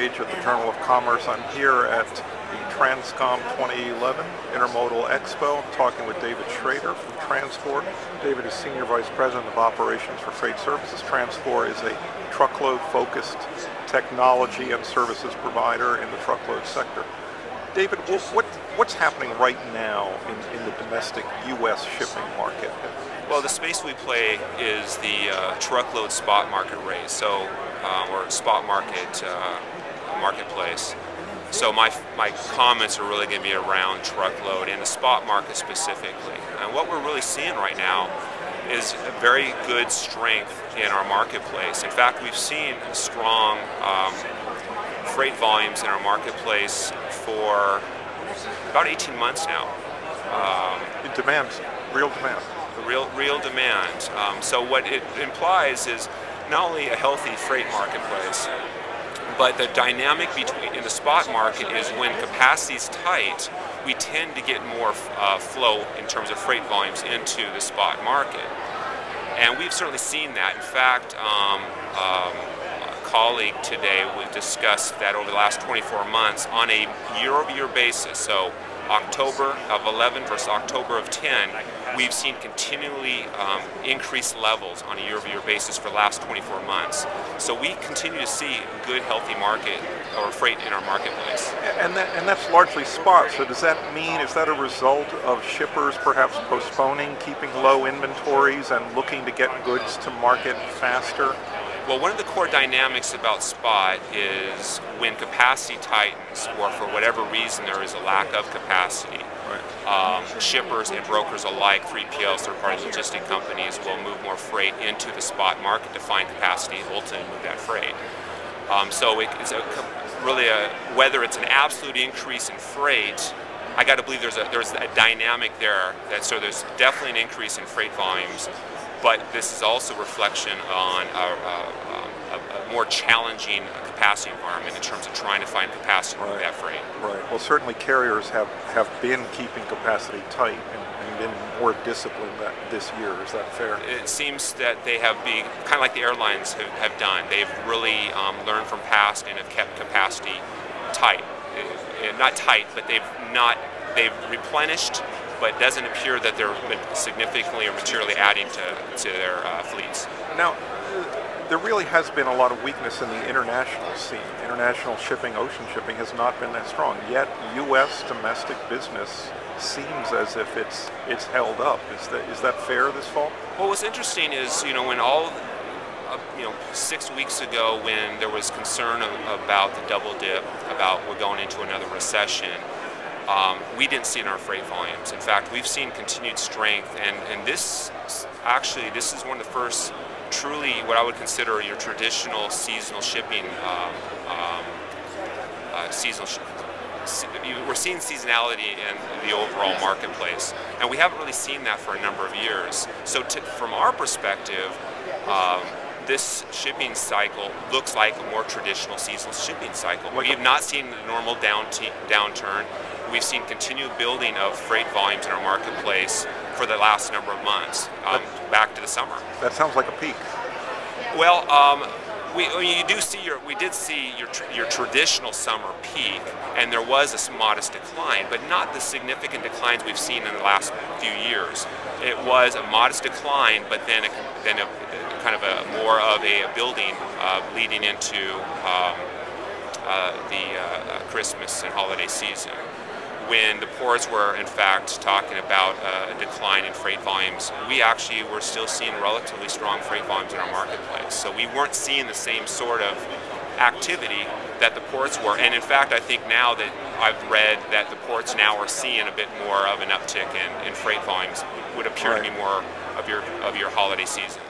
page at the Journal of Commerce. I'm here at the TransCom 2011 Intermodal Expo. I'm talking with David Shrader from TransCore. David is Senior Vice President of Operations for Freight Services. TransCore is a truckload-focused technology and services provider in the truckload sector. David, what's happening right now in the domestic U.S. shipping market? Well, the space we play is the truckload spot market race, or spot market marketplace. So my comments are really going to be around truckload and the spot market specifically. And what we're really seeing right now is a very good strength in our marketplace. In fact, we've seen strong freight volumes in our marketplace for about 18 months now. Demand, real demand. Real demand. So what it implies is not only a healthy freight marketplace, but the dynamic in the spot market is when capacity is tight, we tend to get more flow in terms of freight volumes into the spot market. And we've certainly seen that. In fact, a colleague today would discuss that over the last 24 months on a year-over-year basis. So October of 11 versus October of 10, we've seen continually increased levels on a year-over-year basis for the last 24 months. So we continue to see good, healthy market or freight in our marketplace. And that's largely spot. So does that mean, is that a result of shippers perhaps postponing, keeping low inventories and looking to get goods to market faster? Well, one of the core dynamics about spot is when capacity tightens, or for whatever reason there is a lack of capacity, shippers and brokers alike, 3PLs, third-party logistic companies, will move more freight into the spot market to find capacity and ultimately move that freight. So it's whether it's an absolute increase in freight, I got to believe there's a dynamic there. So there's definitely an increase in freight volumes. But this is also a reflection on a more challenging capacity environment in terms of trying to find capacity to move that freight. Right. Well, certainly carriers have been keeping capacity tight and been more disciplined this year. Is that fair? It seems that they have been, kind of like the airlines have done. They've really learned from past and have kept capacity tight. Not tight, but they've replenished, but it doesn't appear that they're significantly or materially adding to their fleets. Now, there really has been a lot of weakness in the international scene. International shipping, ocean shipping has not been that strong. Yet, U.S. domestic business seems as if it's held up. Is that fair this fall? Well, what's interesting is, when 6 weeks ago, when there was concern about the double dip, about we're going into another recession, we didn't see it in our freight volumes. In fact, we've seen continued strength, and this is one of the first truly what I would consider your traditional seasonal shipping. We're seeing seasonality in the overall marketplace, and we haven't really seen that for a number of years. So from our perspective, this shipping cycle looks like a more traditional seasonal shipping cycle. We have not seen the normal downturn. We've seen continued building of freight volumes in our marketplace for the last number of months, back to the summer. That sounds like a peak. Well, we did see your traditional summer peak, and there was a modest decline, but not the significant declines we've seen in the last few years. It was a modest decline, but then more of a building leading into the Christmas and holiday season, when the ports were in fact talking about a decline in freight volumes. We actually were still seeing relatively strong freight volumes in our marketplace. So we weren't seeing the same sort of activity that the ports were. And in fact, I think now that I've read that the ports now are seeing a bit more of an uptick in freight volumes, would appear to be more of your holiday season.